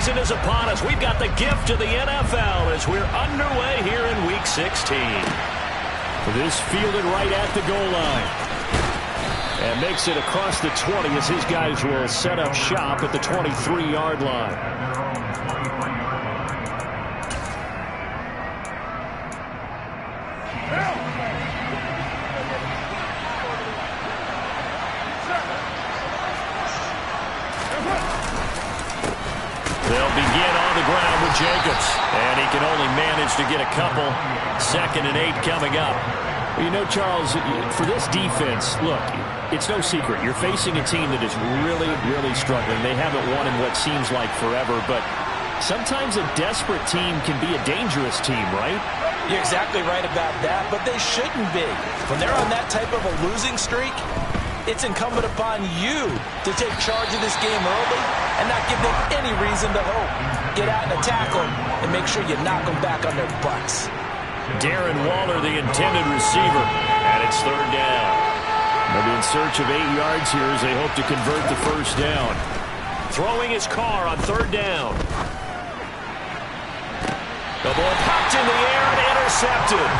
season is upon us. We've got the gift of the NFL as we're underway here in Week 16. This fielded right at the goal line. And makes it across the 20 as his guys will set up shop at the 23-yard line. They'll begin on the ground with Jacobs. And he can only manage to get a couple. 2nd and 8 coming up. You know, Charles, for this defense, look, it's no secret. You're facing a team that is really, really struggling. They haven't won in what seems like forever, but sometimes a desperate team can be a dangerous team, right? You're exactly right about that, but they shouldn't be. When they're on that type of a losing streak, it's incumbent upon you to take charge of this game early and not give them any reason to hope. Get out and attack them and make sure you knock them back on their butts. Darren Waller, the intended receiver, and it's 3rd down. They'll be in search of 8 yards here as they hope to convert the 1st down. Throwing his car on 3rd down. The ball popped in the air and intercepted.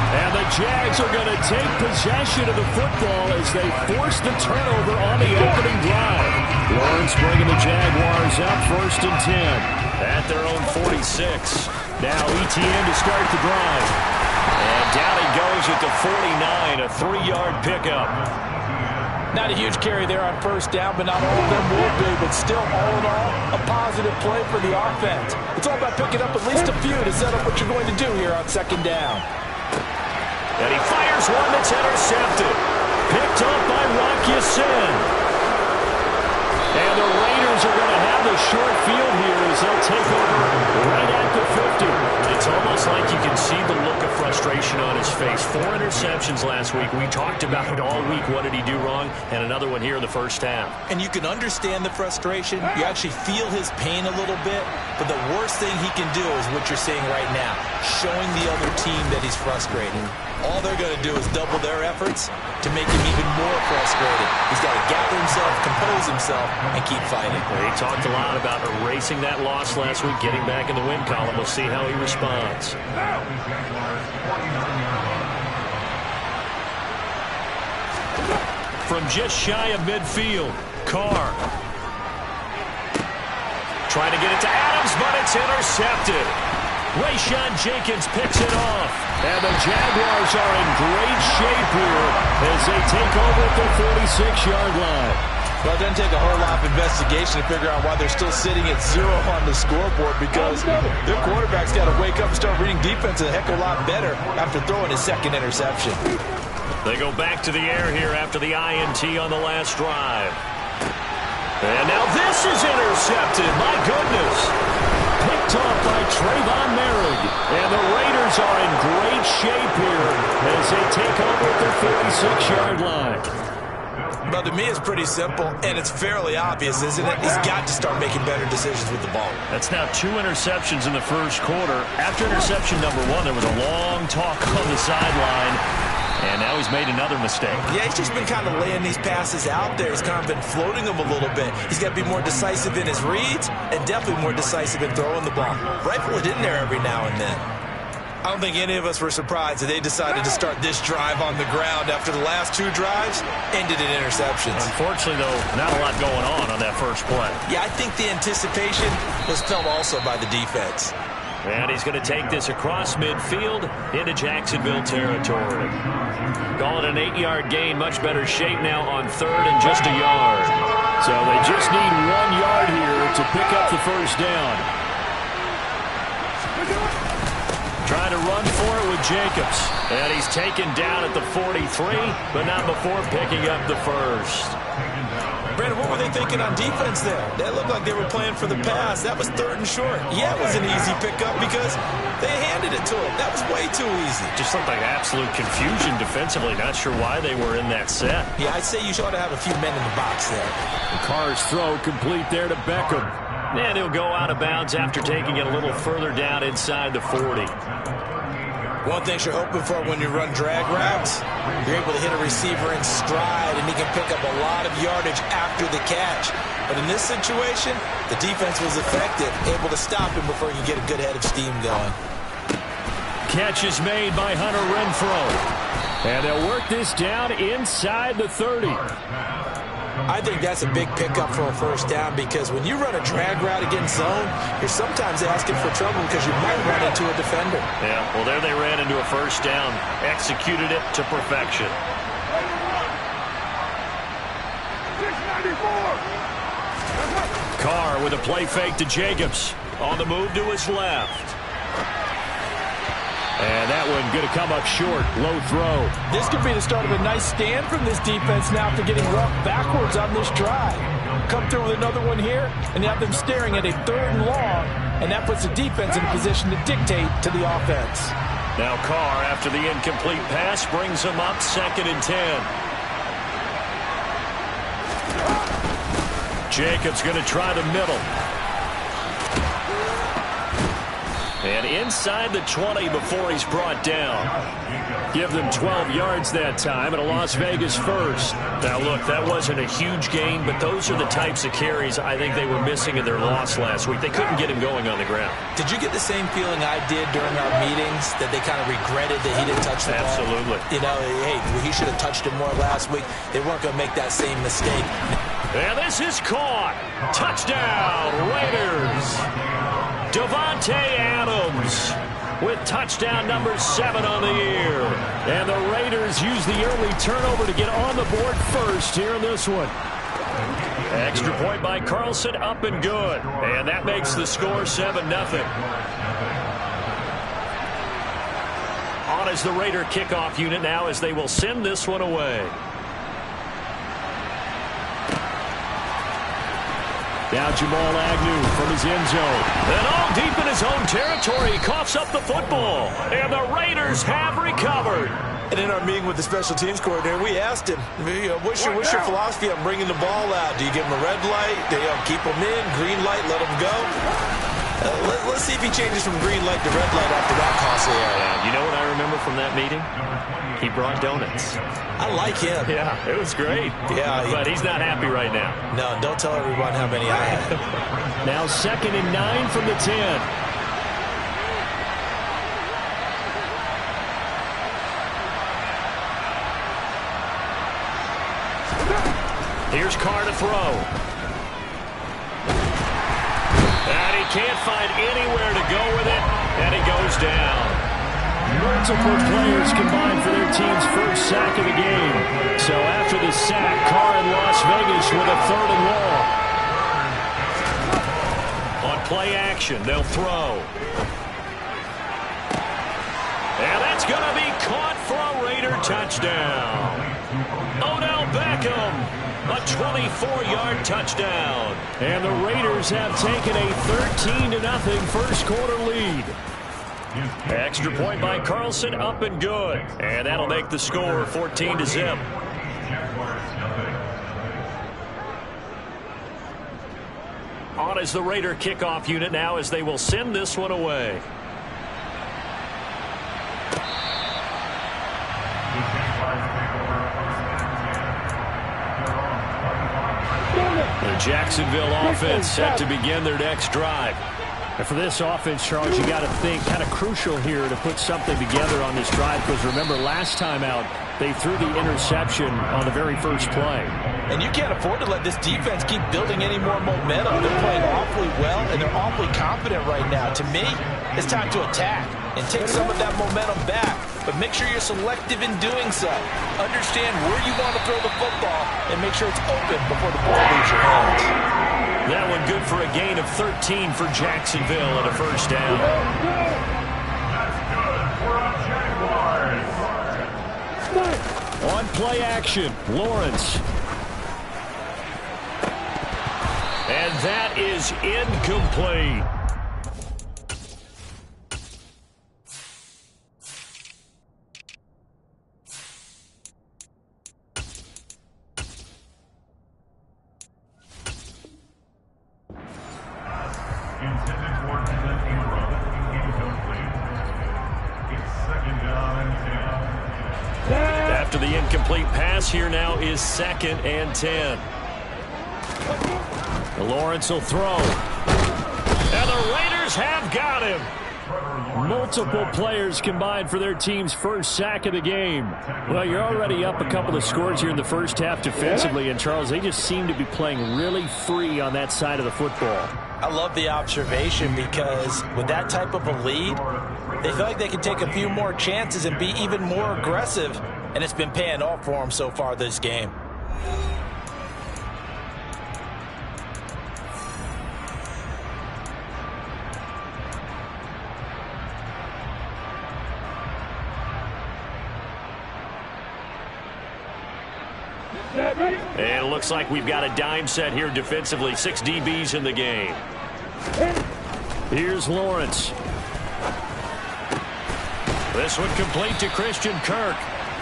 And the Jags are going to take possession of the football as they force the turnover on the opening drive. Lawrence bringing the Jaguars up 1st and 10 at their own 46. Now ETN to start the drive. And down he goes at the 49, a 3-yard pickup. Not a huge carry there on 1st down, but not all of them will be. But still, all in all, a positive play for the offense. It's all about picking up at least a few to set up what you're going to do here on 2nd down. And he fires one that's intercepted. Picked up by Rock Ya-Sin. And the Raiders are going to have the short field here as they'll take over right at the 50. It's almost like you can see the look of frustration on his face. 4 interceptions last week. We talked about it all week. What did he do wrong? And another one here in the 1st half. And you can understand the frustration. You actually feel his pain a little bit. But the worst thing he can do is what you're seeing right now, showing the other team that he's frustrated. All they're going to do is double their efforts to make him even more frustrated. He's got to gather himself, compose himself, and keep fighting. He talked a lot about erasing that loss last week, getting back in the win column. We'll see how he responds. From just shy of midfield, Carr. Trying to get it to Adams, but it's intercepted. Rayshawn Jenkins picks it off. And the Jaguars are in great shape here as they take over at the 46-yard line. Well, it doesn't take a whole lot of investigation to figure out why they're still sitting at 0 on the scoreboard, because their quarterback's got to wake up and start reading defense a heck of a lot better after throwing his 2nd interception. They go back to the air here after the INT on the last drive. And now this is intercepted. My goodness. Picked off by Trayvon Merrick. And the Raiders are in great shape here as they take over at the 46-yard line. Well, to me, it's pretty simple, and it's fairly obvious, isn't it? He's got to start making better decisions with the ball. That's now 2 interceptions in the 1st quarter. After interception number 1, there was a long talk on the sideline. And now he's made another mistake. Yeah, he's just been kind of laying these passes out there. He's kind of been floating them a little bit. He's got to be more decisive in his reads and definitely more decisive in throwing the ball. Rifle it in there every now and then. I don't think any of us were surprised that they decided to start this drive on the ground after the last 2 drives ended in interceptions. Unfortunately, though, not a lot going on that first play. Yeah, I think the anticipation was felt also by the defense. And he's going to take this across midfield into Jacksonville territory. Call it an 8-yard gain. Much better shape now on 3rd and just a yard. So they just need 1 yard here to pick up the 1st down. Trying to run for it with Jacobs. And he's taken down at the 43, but not before picking up the 1st. Brandon, what were they thinking on defense there? That looked like they were playing for the pass. That was 3rd and short. Yeah, it was an easy pickup because they handed it to him. That was way too easy. Just looked like absolute confusion defensively. Not sure why they were in that set. Yeah, I'd say you ought to have a few men in the box there. The Carr's throw complete there to Beckham. And he'll go out of bounds after taking it a little further down inside the 40. One thing you're hoping for when you run drag routes, you're able to hit a receiver in stride, and he can pick up a lot of yardage after the catch. But in this situation, the defense was effective, able to stop him before he could get a good head of steam going. Catch is made by Hunter Renfrow. And they'll work this down inside the 30. I think that's a big pickup for a first down, because when you run a drag route against zone, you're sometimes asking for trouble because you might run into a defender. Yeah, well, there they ran into a first down. Executed it to perfection. 694. Carr with a play fake to Jacobs. On the move to his left. And that one going to come up short. Low throw. This could be the start of a nice stand from this defense now after getting roughed backwards on this drive. Come through with another one here, and you have them staring at a 3rd and long, and that puts the defense in a position to dictate to the offense. Now Carr, after the incomplete pass, brings him up 2nd and 10. Jacobs going to try the middle. And inside the 20 before he's brought down. Give them 12 yards that time, and a Las Vegas first. Now, look, that wasn't a huge gain, but those are the types of carries I think they were missing in their loss last week. They couldn't get him going on the ground. Did you get the same feeling I did during our meetings, that they kind of regretted that he didn't touch the ball? Absolutely. You know, hey, he should have touched it more last week. They weren't going to make that same mistake. And this is caught. Touchdown, Raiders. Devontae Adams with touchdown number 7 on the year. And the Raiders use the early turnover to get on the board first here in this one. Extra point by Carlson, up and good. And that makes the score 7-0. On is the Raider kickoff unit now as they will send this one away. Now Jamal Agnew from his end zone. And all deep in his own territory, he coughs up the football. And the Raiders have recovered. And in our meeting with the special teams coordinator, we asked him, what's your philosophy on bringing the ball out? Do you give him a red light? Do you keep him in? Green light, let him go? Let's see if he changes from green light to red light after that costly error. You know what I remember from that meeting? He brought donuts. I like him. Yeah, it was great. Yeah, but he's not happy right now. No, don't tell everyone how many I had. Now 2nd and 9 from the 10. Here's Carr to throw. And he can't find anywhere to go with it, and he goes down. Multiple players combined for their team's first sack of the game. So after the sack, Carr in Las Vegas with a 3rd and long. On play action, they'll throw. And that's going to be caught for a Raider touchdown. Odell Beckham, a 24-yard touchdown. And the Raiders have taken a 13-0 first quarter lead. Extra point by Carlson, up and good. And that'll make the score 14-0. On is the Raider kickoff unit now as they will send this one away. The Jacksonville offense set to begin their next drive. And for this offense, Charles, you got to think kind of crucial here to put something together on this drive, because remember last time out they threw the interception on the very first play. And you can't afford to let this defense keep building any more momentum. They're playing awfully well, and they're awfully confident right now. To me, it's time to attack and take some of that momentum back. But make sure you're selective in doing so. Understand where you want to throw the football and make sure it's open before the ball leaves your hands. That one good for a gain of 13 for Jacksonville and a first down. On play action, Lawrence. And that is incomplete. Intended for incomplete. It's 2nd After the incomplete pass, here now is 2nd and 10. Lawrence will throw. And the Raiders have got him. Multiple players combined for their team's first sack of the game. Well, you're already up a couple of scores here in the first half defensively, and Charles, they just seem to be playing really free on that side of the football. I love the observation because with that type of a lead, they feel like they can take a few more chances and be even more aggressive, and it's been paying off for them so far this game. And it looks like we've got a dime set here defensively. 6 DBs in the game. Here's Lawrence. This one complete to Christian Kirk.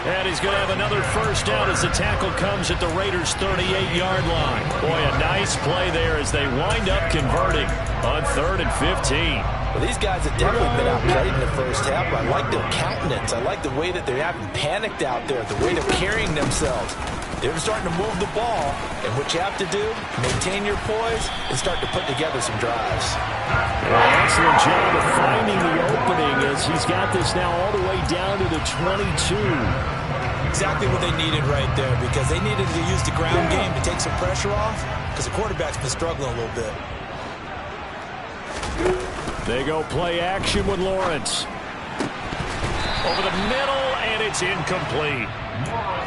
And he's going to have another first down as the tackle comes at the Raiders' 38-yard line. Boy, a nice play there as they wind up converting on 3rd and 15. Well, these guys have definitely been outplayed in the first half. I like their countenance. I like the way that they haven't panicked out there, the way they're carrying themselves. They're starting to move the ball, and what you have to do, maintain your poise and start to put together some drives. Excellent job of finding the opening as he's got this now all the way down to the 22. Exactly what they needed right there, because they needed to use the ground game to take some pressure off, because the quarterback's been struggling a little bit. They go play action with Lawrence. Over the middle, and it's incomplete.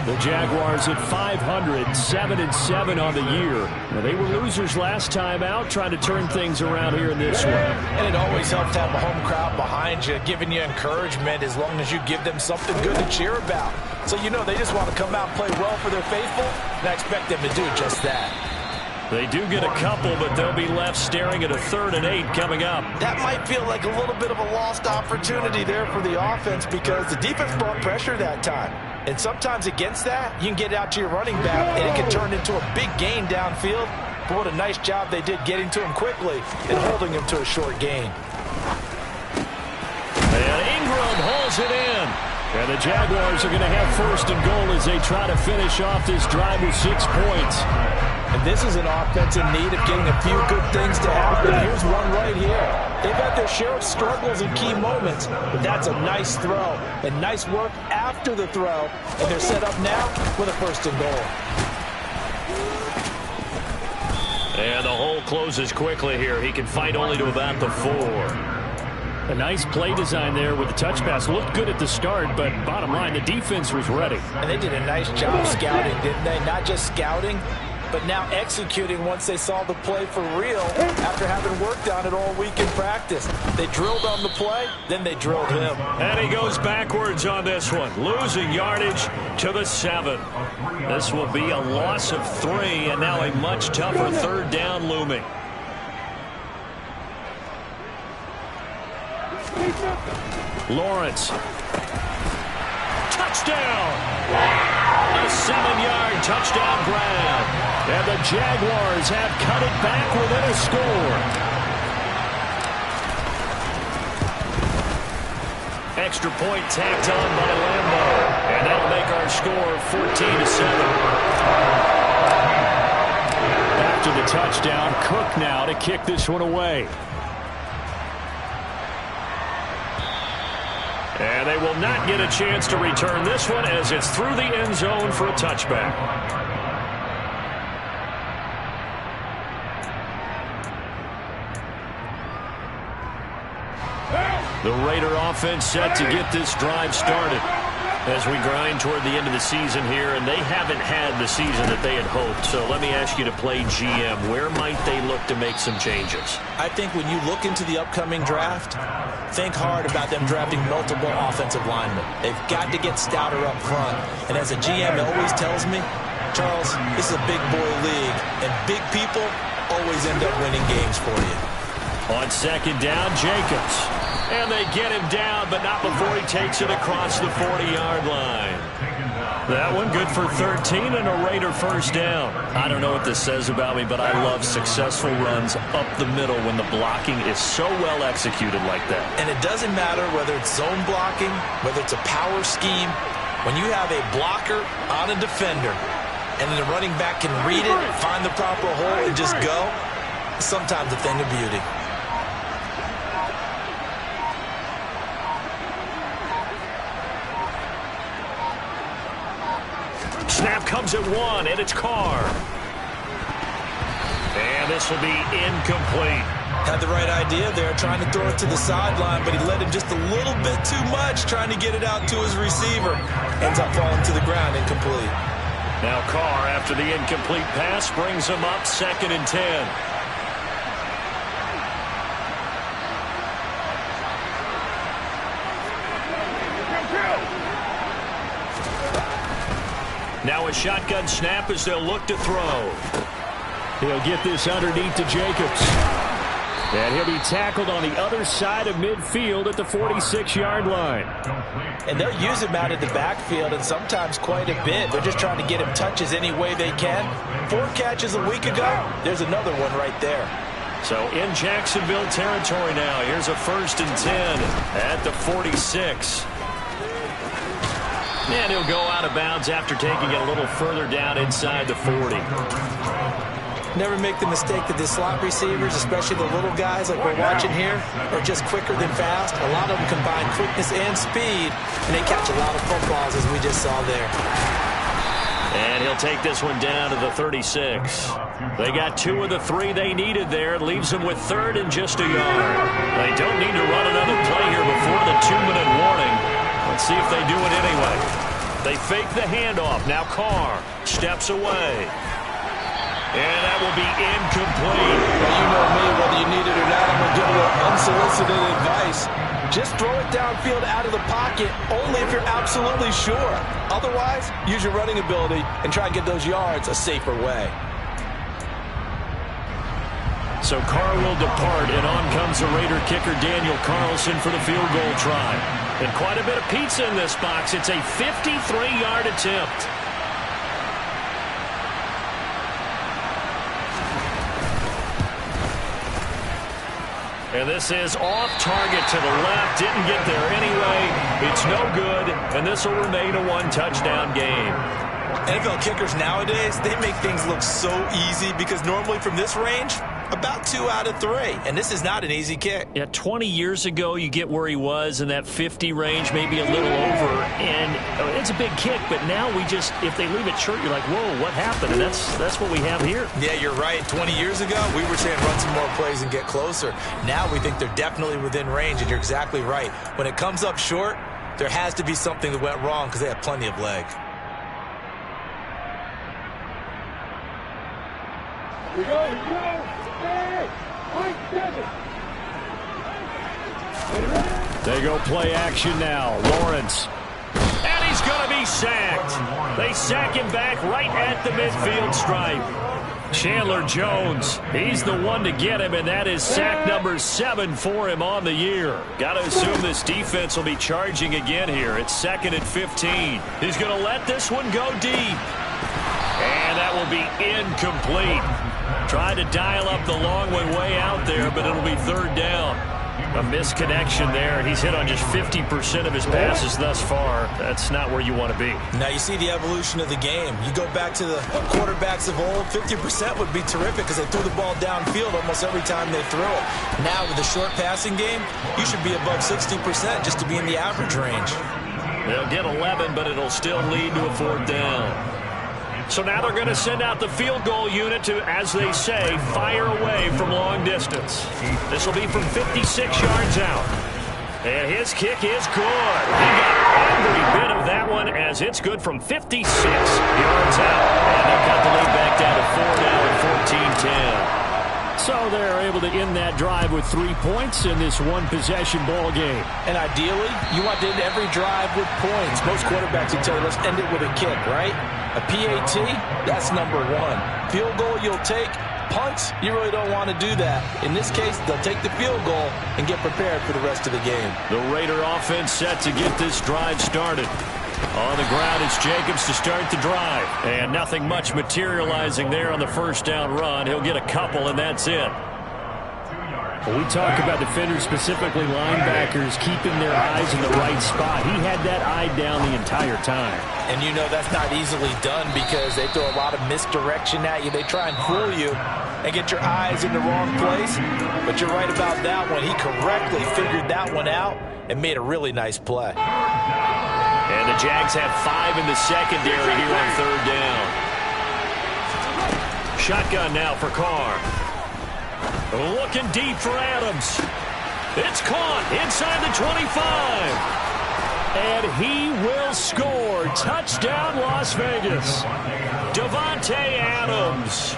The Jaguars at 500, 7-7 on the year. Now, they were losers last time out, trying to turn things around here in this one. And it always helps to have a home crowd behind you, giving you encouragement as long as you give them something good to cheer about. So you know they just want to come out and play well for their faithful, and I expect them to do just that. They do get a couple, but they'll be left staring at a 3rd and 8 coming up. That might feel like a little bit of a lost opportunity there for the offense because the defense brought pressure that time. And sometimes against that, you can get out to your running back, and it can turn into a big gain downfield. But what a nice job they did getting to him quickly and holding him to a short gain. And Ingram holds it in. And the Jaguars are going to have 1st and goal as they try to finish off this drive with 6 points. And this is an offense in need of getting a few good things to happen. Here's one right here. They've had their share of struggles in key moments, but that's a nice throw and nice work after the throw. And they're set up now with a 1st and goal. And the hole closes quickly here. He can fight only to about the 4. A nice play design there with the touch pass. Looked good at the start, but bottom line, the defense was ready. And they did a nice job scouting, didn't they? Not just scouting, but now executing once they saw the play for real after having worked on it all week in practice. They drilled on the play, then they drilled him. And he goes backwards on this one, losing yardage to the 7. This will be a loss of 3, and now a much tougher 3rd down looming. Lawrence. Touchdown! A 7-yard touchdown grab. And the Jaguars have cut it back within a score. Extra point tacked on by Lambo. And that'll make our score 14-7. After the touchdown, Cook now to kick this one away. And they will not get a chance to return this one as it's through the end zone for a touchback. The Raider offense set to get this drive started as we grind toward the end of the season here, and they haven't had the season that they had hoped. So let me ask you to play GM. Where might they look to make some changes? I think when you look into the upcoming draft, think hard about them drafting multiple offensive linemen. They've got to get stouter up front. And as a GM always tells me, Charles, this is a big boy league, and big people always end up winning games for you. On 2nd down, Jacobs. And they get him down, but not before he takes it across the 40-yard line. That one good for 13 and a Raider 1st down. I don't know what this says about me, but I love successful runs up the middle when the blocking is so well executed like that. And it doesn't matter whether it's zone blocking, whether it's a power scheme. When you have a blocker on a defender, and then the running back can read it, find the proper hole, and just go, it's sometimes a thing of beauty. Snap comes at one, and it's Carr. And this will be incomplete. Had the right idea there, trying to throw it to the sideline, but he let him just a little bit too much, trying to get it out to his receiver. Ends up falling to the ground, incomplete. Now Carr, after the incomplete pass, brings him up 2nd and 10. Now a shotgun snap as they'll look to throw. He'll get this underneath to Jacobs. And he'll be tackled on the other side of midfield at the 46-yard line. And they'll use him out in the backfield, and sometimes quite a bit. They're just trying to get him touches any way they can. 4 catches a week ago. There's another one right there. So in Jacksonville territory now. Here's a 1st and 10 at the 46. And he'll go out of bounds after taking it a little further down inside the 40. Never make the mistake that the slot receivers, especially the little guys like we're watching here, are just quicker than fast. A lot of them combine quickness and speed, and they catch a lot of footballs, as we just saw there. And he'll take this one down to the 36. They got 2 of the 3 they needed there. It leaves them with 3rd and just a yard. They don't need to run another play here before the 2-minute warning. Let's see if they do it anyway. They fake the handoff. Now Carr steps away. And that will be incomplete. Well, you know me, whether you need it or not, I'm going to give a little unsolicited advice. Just throw it downfield out of the pocket, only if you're absolutely sure. Otherwise, use your running ability and try and get those yards a safer way. So Carr will depart, and on comes the Raider kicker Daniel Carlson for the field goal try. And quite a bit of pizza in this box. It's a 53-yard attempt. And this is off target to the left. Didn't get there anyway. It's no good, and this will remain a 1-touchdown game. NFL kickers nowadays, they make things look so easy because normally from this range, about 2 out of 3. And this is not an easy kick. Yeah, 20 years ago, you get where he was in that 50 range, maybe a little over. And it's a big kick, but now we just, if they leave it short, you're like, whoa, what happened? And that's what we have here. Yeah, you're right. 20 years ago, we were saying run some more plays and get closer. Now we think they're definitely within range, and you're exactly right. When it comes up short, there has to be something that went wrong because they have plenty of leg. Here we go, here we go. They go play action now. Lawrence. And he's going to be sacked. They sack him back right at the midfield stripe. Chandler Jones, he's the one to get him, and that is sack number 7 for him on the year. Got to assume this defense will be charging again here. It's 2nd and 15. He's going to let this one go deep. And that will be incomplete. Tried to dial up the long one way out there, but it'll be 3rd down. A misconnection there. He's hit on just 50% of his passes thus far. That's not where you want to be. Now you see the evolution of the game. You go back to the quarterbacks of old, 50% would be terrific because they threw the ball downfield almost every time they threw it. Now with the short passing game, you should be above 60% just to be in the average range. They'll get 11, but it'll still lead to a 4th down. So now they're going to send out the field goal unit to, as they say, fire away from long distance. This will be from 56 yards out. And his kick is good. He got every bit of that one as it's good from 56 yards out. And they've got the lead back down to 4 now at 14-10. So they're able to end that drive with 3 points in this one-possession ball game. And ideally, you want to end every drive with points. Most quarterbacks will tell you, let's end it with a kick, right? A PAT, that's number 1. Field goal you'll take. Punts, you really don't want to do that. In this case, they'll take the field goal and get prepared for the rest of the game. The Raider offense set to get this drive started. On the ground, it's Jacobs to start the drive. And nothing much materializing there on the 1st down run. He'll get a couple, and that's it. We talk about defenders, specifically linebackers, keeping their eyes in the right spot. He had that eye down the entire time. And you know that's not easily done because they throw a lot of misdirection at you. They try and fool you and get your eyes in the wrong place. But you're right about that one. He correctly figured that one out and made a really nice play. And the Jags have 5 in the secondary here on 3rd down. Shotgun now for Carr. Looking deep for Adams. It's caught inside the 25. And he will score. Touchdown, Las Vegas. Davante Adams.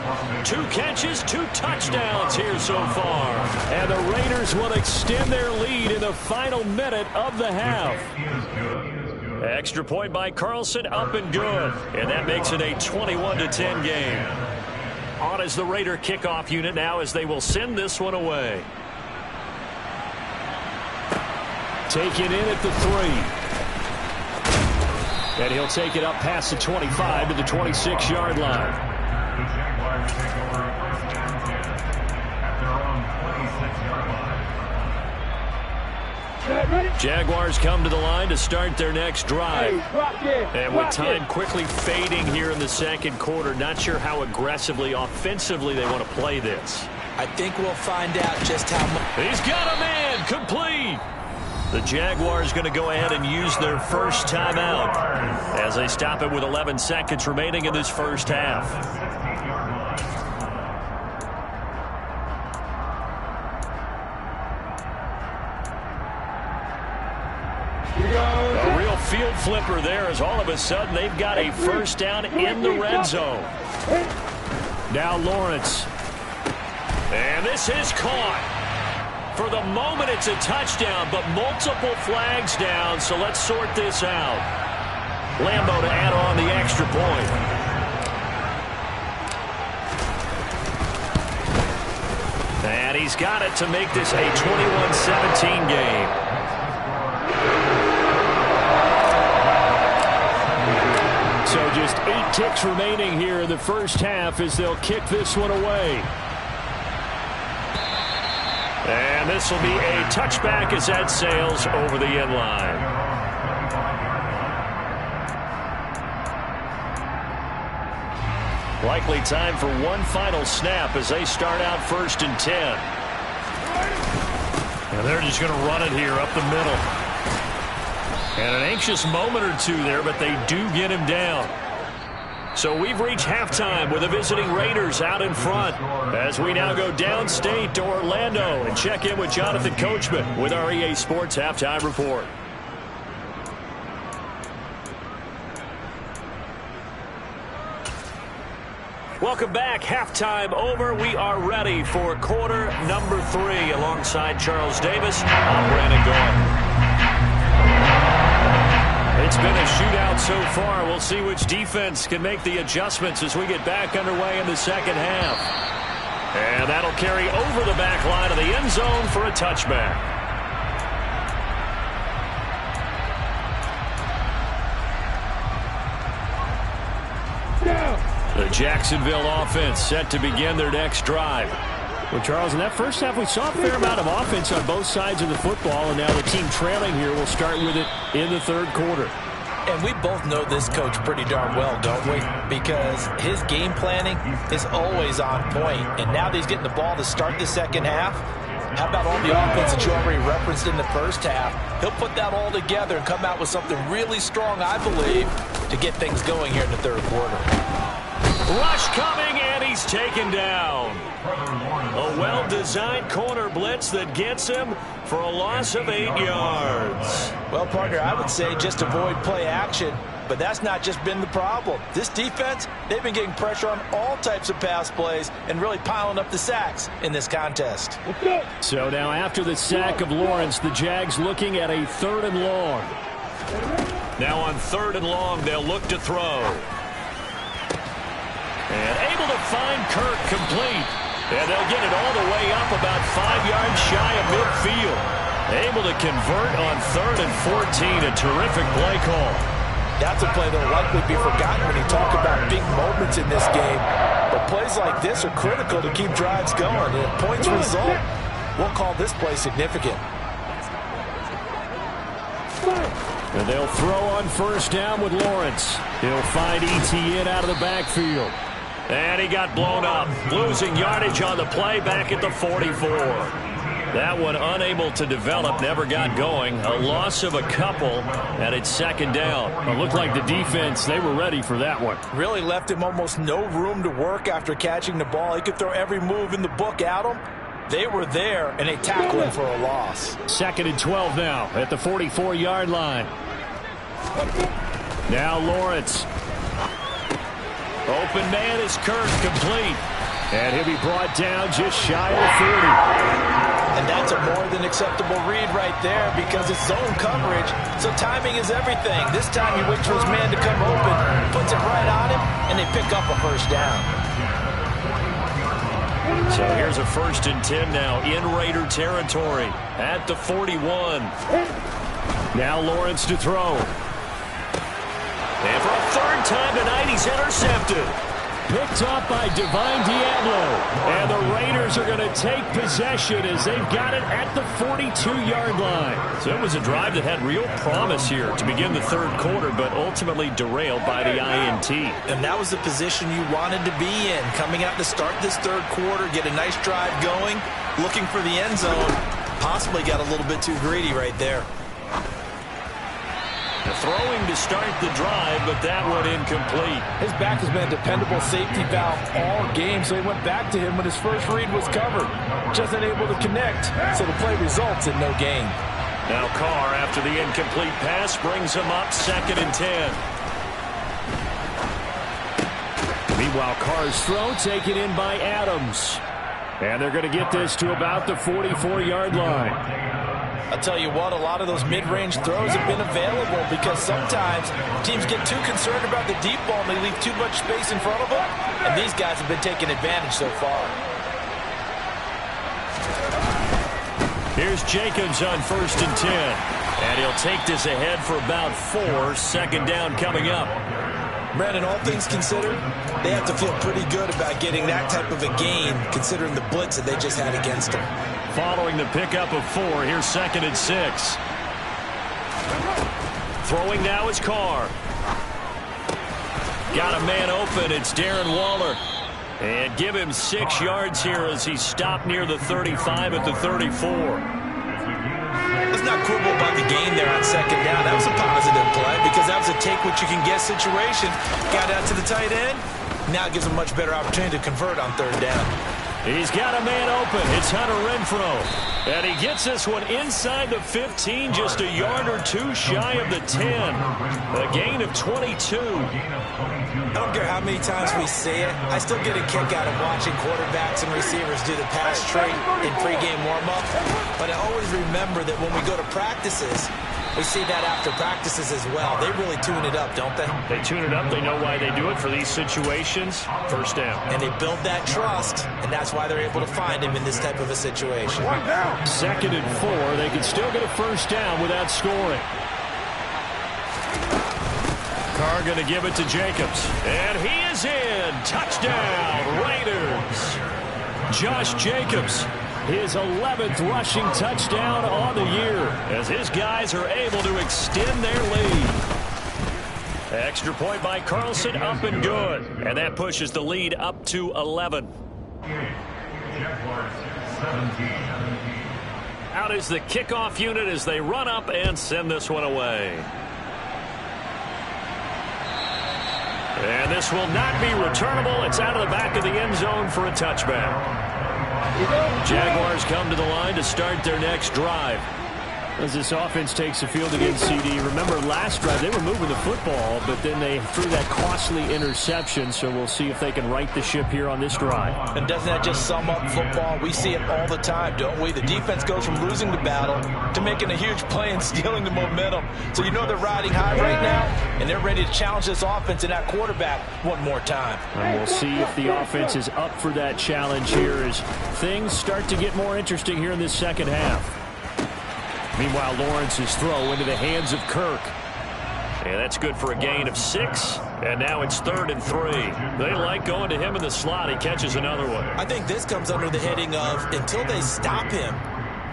2 catches, 2 touchdowns here so far. And the Raiders will extend their lead in the final minute of the half. Extra point by Carlson, up and good. And that makes it a 21-10 game. On as the Raider kickoff unit now as they will send this one away. Taken in at the 3. And he'll take it up past the 25 to the 26-yard line. The Jaguars take over at their own 26-yard line. Jaguars come to the line to start their next drive. And with time quickly fading here in the second quarter, not sure how aggressively, offensively they want to play this. I think we'll find out just how much. He's got a man, complete. The Jaguars going to go ahead and use their first timeout as they stop it with 11 seconds remaining in this first half. A real field flipper there as all of a sudden they've got a first down in the red zone. Now Lawrence. And this is caught. For the moment, it's a touchdown, but multiple flags down, so let's sort this out. Lambo to add on the extra point. And he's got it to make this a 21-17 game. So just 8 ticks remaining here in the first half as they'll kick this one away. And this will be a touchback as that sails over the end line. Likely time for one final snap as they start out 1st and 10. And they're just going to run it here up the middle. And an anxious moment or two there, but they do get him down. So we've reached halftime with the visiting Raiders out in front as we now go downstate to Orlando and check in with Jonathan Coachman with our EA Sports Halftime Report. Welcome back. Halftime over. We are ready for quarter number 3 alongside Charles Davis. I'm Brandon Gaudin. It's been a shootout so far. We'll see which defense can make the adjustments as we get back underway in the second half. And that'll carry over the back line of the end zone for a touchback. The Jacksonville offense set to begin their next drive. Well, Charles, in that first half, we saw a fair amount of offense on both sides of the football, and now the team trailing here will start with it in the third quarter. And we both know this coach pretty darn well, don't we? Because his game planning is always on point. And now that he's getting the ball to start the second half, how about all the offense that you already referenced in the first half? He'll put that all together and come out with something really strong, I believe, to get things going here in the third quarter. Rush coming, and he's taken down. A well-designed corner blitz that gets him for a loss of 8 yards. Well, partner, I would say just avoid play action, but that's not just been the problem. This defense, they've been getting pressure on all types of pass plays and really piling up the sacks in this contest. So now after the sack of Lawrence, the Jags looking at a 3rd and long. Now on 3rd and long, they'll look to throw. And able to find Kirk complete. And they'll get it all the way up about 5 yards shy of midfield. Able to convert on 3rd and 14. A terrific play call. That's a play that will likely be forgotten when you talk about big moments in this game. But plays like this are critical to keep drives going. And if points result, We'll call this play significant. And they'll throw on first down with Lawrence. He'll find ETN out of the backfield. And he got blown up, losing yardage on the play back at the 44. That one unable to develop, never got going. A loss of a couple, and it's second down. It looked like the defense, they were ready for that one. Really left him almost no room to work after catching the ball. He could throw every move in the book at him. They were there, and they tackled him for a loss. 2nd and 12 now at the 44-yard line. Now Lawrence. Open man is Kirk, complete. And he'll be brought down just shy of 40. And that's a more than acceptable read right there because it's zone coverage, so timing is everything. This time he waits for his man to come open, puts it right on him, and they pick up a first down. So here's a 1st and 10 now in Raider territory at the 41. Now Lawrence to throw. And for a 3rd time tonight, he's intercepted. Picked up by Divine Diablo. And the Raiders are going to take possession as they've got it at the 42-yard line. So it was a drive that had real promise here to begin the 3rd quarter, but ultimately derailed by the INT. And that was the position you wanted to be in. Coming out to start this 3rd quarter, get a nice drive going, looking for the end zone. Possibly got a little bit too greedy right there. The throwing to start the drive, but that one incomplete. His back has been a dependable safety valve all game, so he went back to him when his first read was covered. Just unable to connect, so the play results in no gain. Now Carr, after the incomplete pass, brings him up 2nd and 10. Meanwhile, Carr's throw taken in by Adams. And they're going to get this to about the 44-yard line. I'll tell you what, a lot of those mid-range throws have been available because sometimes teams get too concerned about the deep ball and they leave too much space in front of them, and these guys have been taking advantage so far. Here's Jacobs on 1st and 10. And he'll take this ahead for about 4. 2nd down coming up. Brandon, all things considered, they have to feel pretty good about getting that type of a gain considering the blitz that they just had against them. Following the pickup of 4, here's 2nd and 6. Throwing now is Carr. Got a man open. It's Darren Waller. And give him 6 yards here as he stopped near the 35 at the 34. Let's not quibble about the gain there on 2nd down. That was a positive play because that was a take-what-you-can-get situation. Got out to the tight end. Now it gives him a much better opportunity to convert on 3rd down. He's got a man open. It's Hunter Renfrow. And he gets this one inside the 15, just a yard or 2 shy of the 10. A gain of 22. I don't care how many times we say it. I still get a kick out of watching quarterbacks and receivers do the pass trait in pregame warm-up. But I always remember that when we go to practices, we see that after practices as well. They really tune it up, don't they? They tune it up. They know why they do it for these situations. 1st down. And they build that trust, and that's why they're able to find him in this type of a situation. 2nd and 4. They can still get a 1st down without scoring. Carr going to give it to Jacobs. And he is in. Touchdown, Raiders. Josh Jacobs, his 11th rushing touchdown on the year as his guys are able to extend their lead. Extra point by Carlson, up and good. And that pushes the lead up to 11. Out is the kickoff unit as they run up and send this one away. And this will not be returnable. It's out of the back of the end zone for a touchback. Jaguars come to the line to start their next drive. As this offense takes the field against CD. Remember last drive, they were moving the football, but then they threw that costly interception, so we'll see if they can right the ship here on this drive. And doesn't that just sum up football? We see it all the time, don't we? The defense goes from losing the battle to making a huge play and stealing the momentum. So you know they're riding high right now, and they're ready to challenge this offense and that quarterback one more time. And we'll see if the offense is up for that challenge here as things start to get more interesting here in this second half. Meanwhile, Lawrence's throw into the hands of Kirk. And that's good for a gain of 6. And now it's 3rd and 3. They like going to him in the slot. He catches another one. I think this comes under the heading of until they stop him,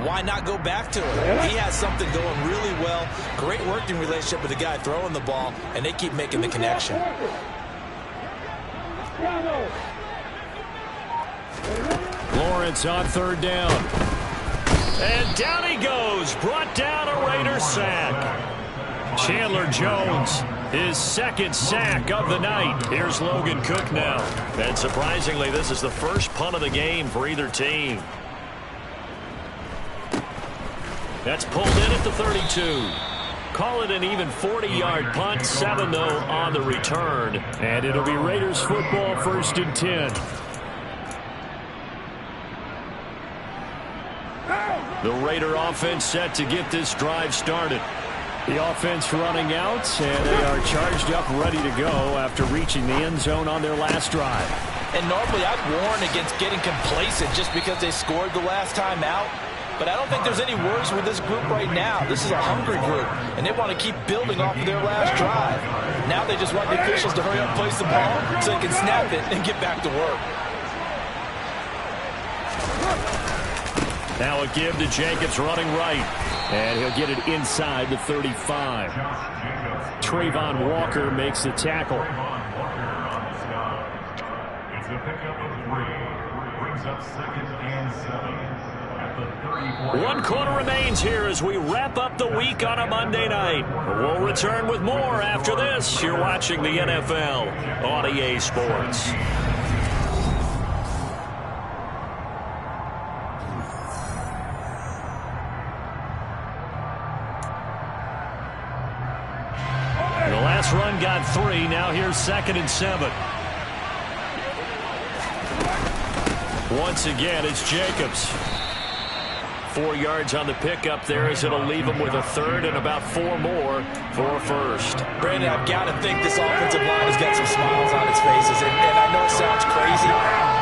why not go back to it? He has something going really well. Great working relationship with the guy throwing the ball, and they keep making the connection. Lawrence on 3rd down. And down he goes. Brought down a Raiders sack. Chandler Jones, his 2nd sack of the night. Here's Logan Cook now. And surprisingly, this is the first punt of the game for either team. That's pulled in at the 32. Call it an even 40-yard punt. 7 though on the return. And it'll be Raiders football, 1st and 10. The Raider offense set to get this drive started. The offense running out, and they are charged up, ready to go after reaching the end zone on their last drive. And normally I'd warn against getting complacent just because they scored the last time out. But I don't think there's any worries with this group right now. This is a hungry group, and they want to keep building off of their last drive. Now they just want the officials to hurry up and place the ball so they can snap it and get back to work. Now a give to Jacobs running right. And he'll get it inside the 35. Trayvon Walker makes the tackle. It's a pickup of 3. Brings up 2nd and 7 at the 34. 1 quarter remains here as we wrap up the week on a Monday night. We'll return with more after this. You're watching the NFL on EA Sports. Run got 3. Now here's 2nd and 7. Once again, it's Jacobs. 4 yards on the pickup there as it'll leave him with a 3rd and about 4 more for a 1st. Brandon, I've got to think this offensive line has got some smiles on its faces. And I know it sounds crazy,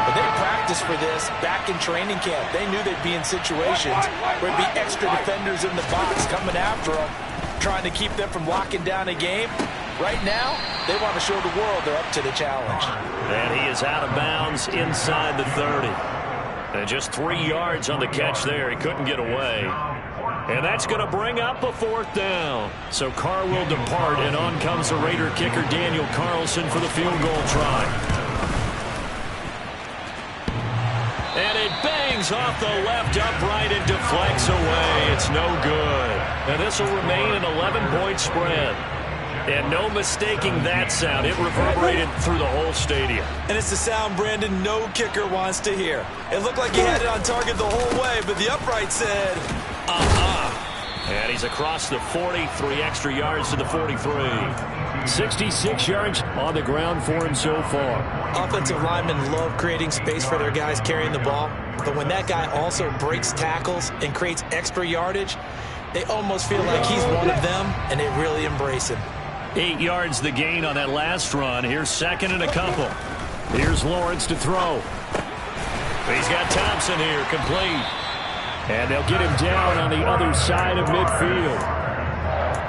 but they practiced for this back in training camp. They knew they'd be in situations where it'd be extra defenders in the box coming after them, trying to keep them from locking down a game. Right now, they want to show the world they're up to the challenge. And he is out of bounds inside the 30. And just 3 yards on the catch there. He couldn't get away. And that's going to bring up a 4th down. So Carr will depart, and on comes the Raider kicker Daniel Carlson for the field goal try. And it bangs off the left upright and deflects away. It's no good. And this will remain an 11-point spread. And no mistaking that sound. It reverberated through the whole stadium. And it's the sound, Brandon, no kicker wants to hear. It looked like he had it on target the whole way, but the upright said, And he's across the 40, 3 extra yards to the 43. 66 yards on the ground for him so far. Offensive linemen love creating space for their guys carrying the ball, but when that guy also breaks tackles and creates extra yardage, they almost feel like he's one of them, and they really embrace him. 8 yards the gain on that last run. Here's 2nd and a couple. Here's Lawrence to throw. He's got Thompson here, complete. And they'll get him down on the other side of midfield.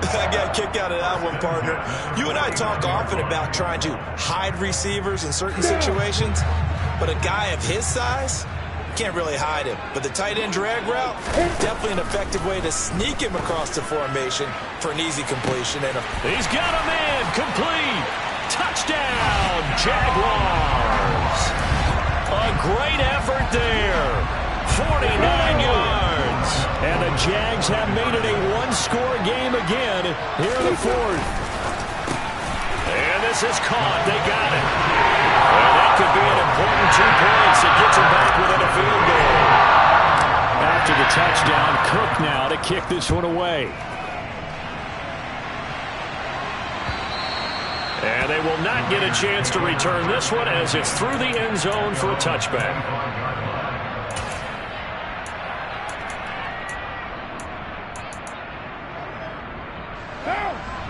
I got a kick out of that one, partner. You and I talk often about trying to hide receivers in certain situations, but a guy of his size can't really hide him. But the tight end drag route, definitely an effective way to sneak him across the formation for an easy completion. And he's got a man, complete. Touchdown, Jaguars. A great effort there. 49 yards. And the Jags have made it a one-score game again here in the 4th. And this is caught. They got it. Well, that could be an important 2 points. It gets them back within a field goal. After the touchdown, Cook now to kick this one away. And they will not get a chance to return this one as it's through the end zone for a touchback.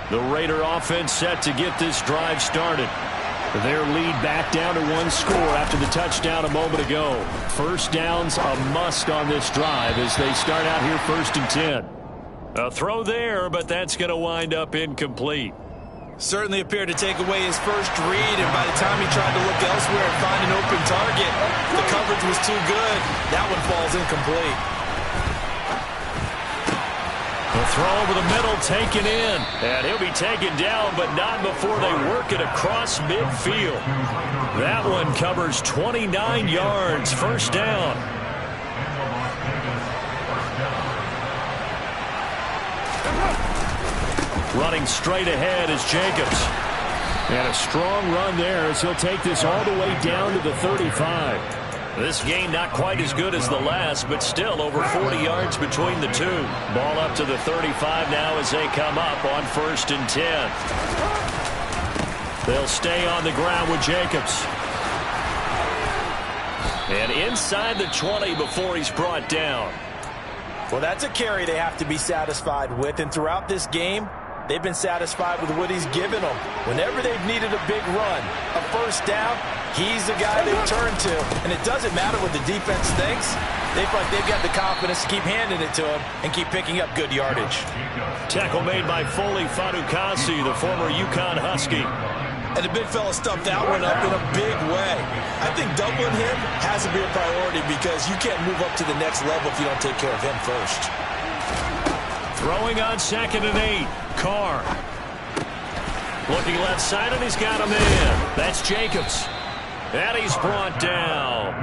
The Raider offense set to get this drive started. Their lead back down to 1 score after the touchdown a moment ago. 1st down's a must on this drive as they start out here 1st and 10. A throw there, but that's going to wind up incomplete. Certainly appeared to take away his first read, and by the time he tried to look elsewhere and find an open target, the coverage was too good. That one falls incomplete. The throw over the middle taken in, and he'll be taken down, but not before they work it across midfield. That one covers 29 yards, first down. Running straight ahead is Jacobs. And a strong run there as he'll take this all the way down to the 35. This game not quite as good as the last, but still over 40 yards between the two. Ball up to the 35 now as they come up on 1st and 10. They'll stay on the ground with Jacobs. And inside the 20 before he's brought down. Well, that's a carry they have to be satisfied with, and throughout this game, they've been satisfied with what he's given them. Whenever they've needed a big run, a first down, he's the guy they turn to. And it doesn't matter what the defense thinks. They feel like they've got the confidence to keep handing it to him and keep picking up good yardage. Tackle made by Foley Fadukasi, the former UConn Husky. And the big fella stuffed that one up in a big way. I think doubling him has to be a priority because you can't move up to the next level if you don't take care of him first. Throwing on 2nd and 8. Carr. Looking left side, and he's got a man. That's Jacobs. And he's brought down.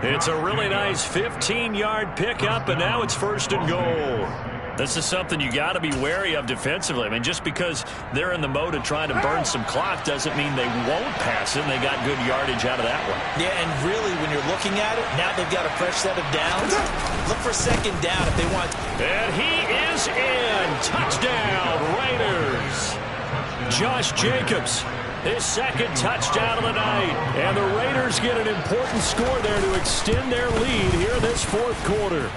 It's a really nice 15-yard pickup, and now it's 1st and goal. This is something you got to be wary of defensively. I mean, just because they're in the mode of trying to burn some clock doesn't mean they won't pass it, and they got good yardage out of that one. Yeah, and really, when you're looking at it, now they've got a fresh set of downs. Look for 2nd down if they want. And he is in. Touchdown, Raiders. Josh Jacobs, his 2nd touchdown of the night. And the Raiders get an important score there to extend their lead here this 4th quarter.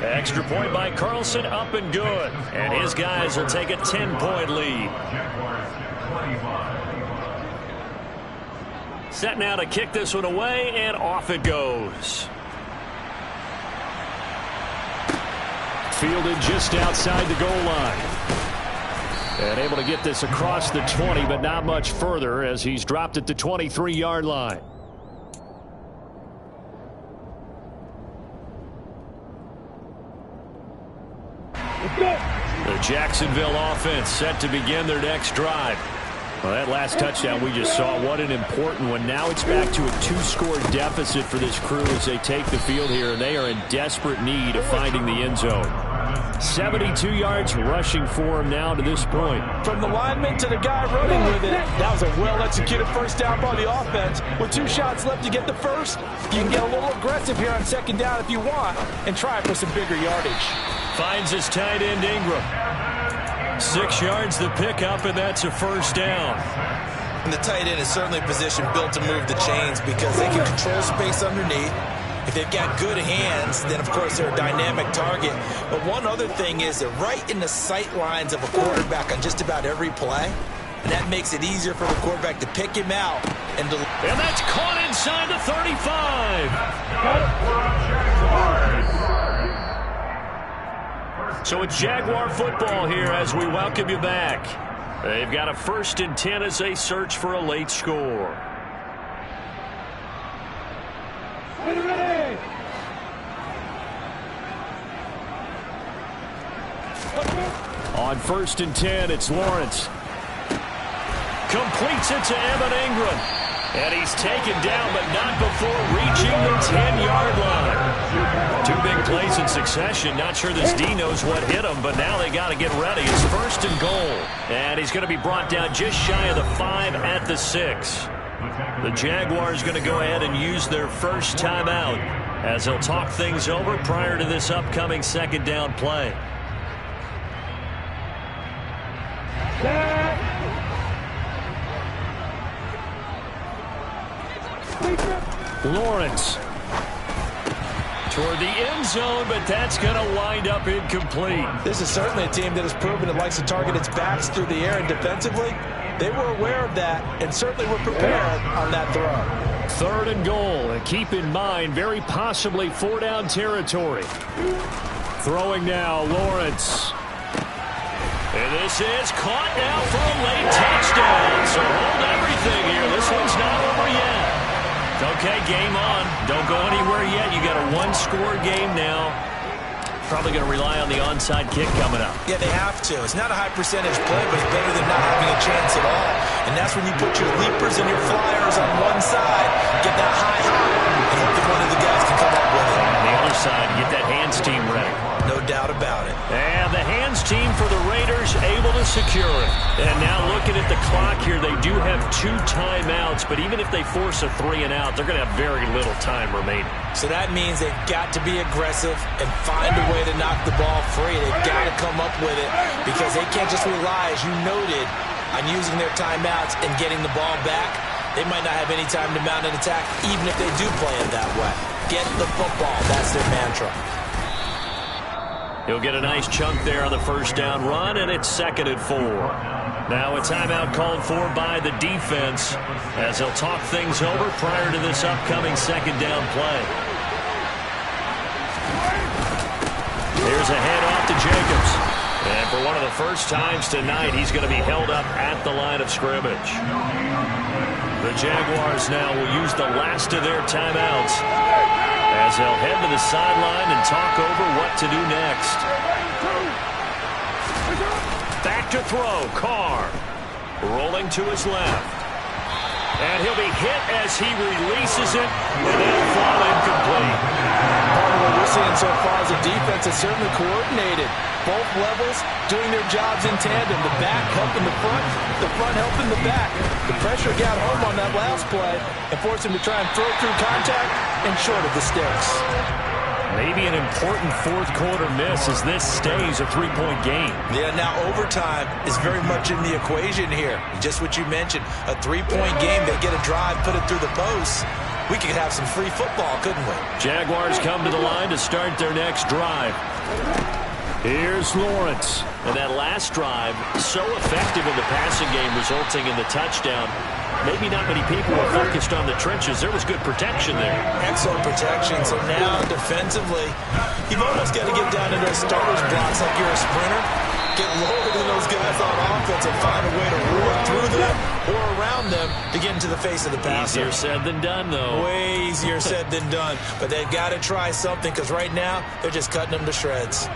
Extra point by Carlson, up and good. And his guys will take a 10-point lead. Set now to kick this one away, and off it goes. Fielded just outside the goal line. And able to get this across the 20, but not much further as he's dropped at the 23-yard line. The Jacksonville offense set to begin their next drive. Well, that last touchdown we just saw, what an important one. Now it's back to a 2-score deficit for this crew as they take the field here, and they are in desperate need of finding the end zone. 72 yards rushing for him now to this point. From the lineman to the guy running with it, that was a well-executed first down by the offense. With 2 shots left to get the first, you can get a little aggressive here on 2nd down if you want and try for some bigger yardage. Finds his tight end Ingram. 6 yards the pickup, and that's a first down. And the tight end is certainly a position built to move the chains because they can control space underneath. If they've got good hands, then, of course, they're a dynamic target. But one other thing is they're right in the sight lines of a quarterback on just about every play. And that makes it easier for the quarterback to pick him out. And that's caught inside the 35. So it's Jaguar football here as we welcome you back. They've got a 1st and 10 as they search for a late score. On 1st and 10, it's Lawrence. Completes it to Evan Ingram. And he's taken down, but not before reaching the 10-yard line. 2 big plays in succession. Not sure this D knows what hit him, but now they got to get ready. It's 1st and goal. And he's going to be brought down just shy of the 5 at the 6. The Jaguars going to go ahead and use their first timeout as they'll talk things over prior to this upcoming 2nd down play. Lawrence toward the end zone, but that's going to wind up incomplete. This is certainly a team that has proven it likes to target its backs through the air, and defensively, they were aware of that and certainly were prepared on that throw. 3rd and goal, and keep in mind, very possibly 4-down territory. Throwing now, Lawrence. And this is caught now for a late touchdown. So hold everything here. This one's not over yet. Okay, game on. Don't go anywhere yet. You got a one-score game now. Probably going to rely on the onside kick coming up. Yeah, they have to. It's not a high percentage play, but it's better than not having a chance at all. And that's when you put your leapers and your flyers on one side, get that high hop, and hope that one of the guys can come up with it. On the other side, get that hands team ready. No doubt about it. And the hands team for the Raiders able to secure it. And now looking at the clock here, they do have 2 timeouts, but even if they force a 3-and-out, they're going to have very little time remaining. So that means they've got to be aggressive and find a way to knock the ball free. They've got to come up with it because they can't just rely, as you noted, on using their timeouts and getting the ball back. They might not have any time to mount an attack, even if they do play it that way. Get the football. That's their mantra. He'll get a nice chunk there on the first down run, and it's 2nd and 4. Now a timeout called for by the defense as they'll talk things over prior to this upcoming 2nd down play. Here's a handoff to Jacobs. And for one of the first times tonight, he's going to be held up at the line of scrimmage. The Jaguars now will use the last of their timeouts as they'll head to the sideline and talk over what to do next. Back to throw, Carr. Rolling to his left. And he'll be hit as he releases it, and it'll fall incomplete. Part of what we're seeing so far is the defense is certainly coordinated. Both levels doing their jobs in tandem. The back helping the front helping the back. The pressure got home on that last play and forced him to try and throw through contact and short of the sticks. Maybe an important 4th quarter miss as this stays a 3-point game. Yeah, now overtime is very much in the equation here. Just what you mentioned, a 3-point game. They get a drive, put it through the post. We could have some free football, couldn't we? Jaguars come to the line to start their next drive. Here's Lawrence. And that last drive, so effective in the passing game, resulting in the touchdown. Maybe not many people were focused on the trenches. There was good protection there. Excellent protection. So now, defensively, you've almost got to get down into those starter's blocks like you're a sprinter. Get lower than those guys on offense and find a way to roar through them or around them to get into the face of the passer. Easier said than done, though. Way easier said than done. But they've got to try something because right now, they're just cutting them to shreds.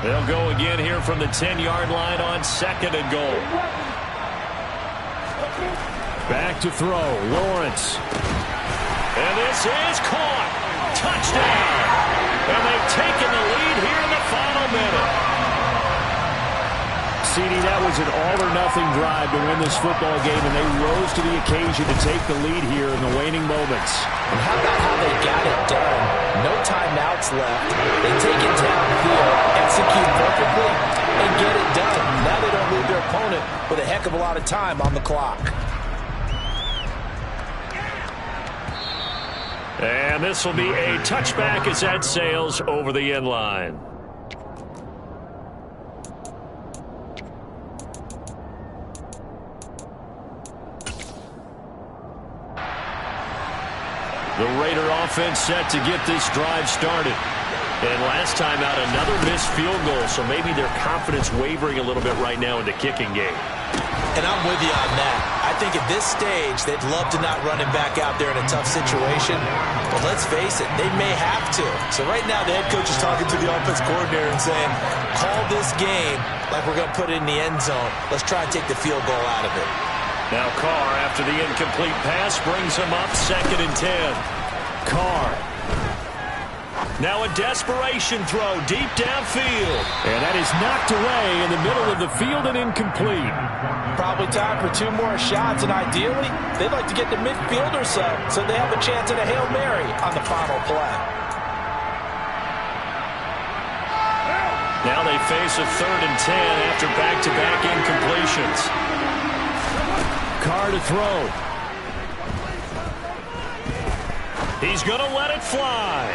They'll go again here from the 10-yard line on 2nd and goal. Back to throw, Lawrence. And this is caught. Touchdown. And they've taken the lead here in the final minute. CD, that was an all-or-nothing drive to win this football game, and they rose to the occasion to take the lead here in the waning moments. And how about how they got it done? No timeouts left. They take it downfield, execute perfectly, and get it done. Now they don't leave their opponent with a heck of a lot of time on the clock. And this will be a touchback as that sails over the end line. The Raider offense set to get this drive started. And last time out, another missed field goal, so maybe their confidence wavering a little bit right now in the kicking game. And I'm with you on that. I think at this stage, they'd love to not run him back out there in a tough situation. But let's face it, they may have to. So right now, the head coach is talking to the offense coordinator and saying, call this game like we're going to put it in the end zone. Let's try and take the field goal out of it. Now Carr, after the incomplete pass, brings him up 2nd and 10. Carr. Now a desperation throw deep downfield. And that is knocked away in the middle of the field and incomplete. Probably time for 2 more shots, and ideally, they'd like to get to midfield or so they have a chance at a Hail Mary on the final play. Now they face a 3rd and 10 after back-to-back incompletions. Carr to throw. He's going to let it fly.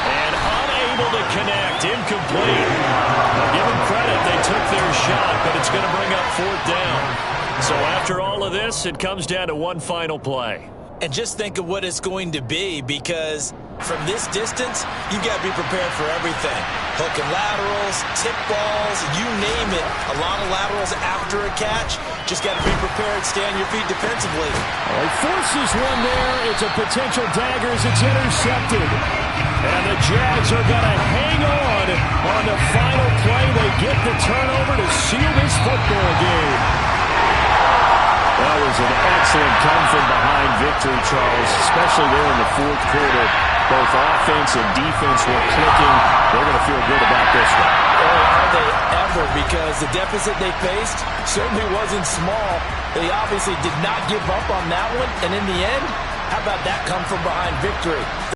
And unable to connect. Incomplete. Give them credit. They took their shot, but it's going to bring up 4th down. So after all of this, it comes down to one final play. And just think of what it's going to be, because From this distance, you've got to be prepared for everything. Hook and laterals, tip balls, you name it. A lot of laterals after a catch. Just got to be prepared, stay on your feet defensively. Well, he forces one there. It's a potential dagger as it's intercepted. And the Jags are going to hang on the final play. They get the turnover to seal this football game. That was an excellent come-from-behind victory, Charles, especially there in the fourth quarter. Both offense and defense were clicking. They're going to feel good about this one. Or are they ever? Because the deficit they faced certainly wasn't small. They obviously did not give up on that one. And in the end, how about that come-from-behind victory?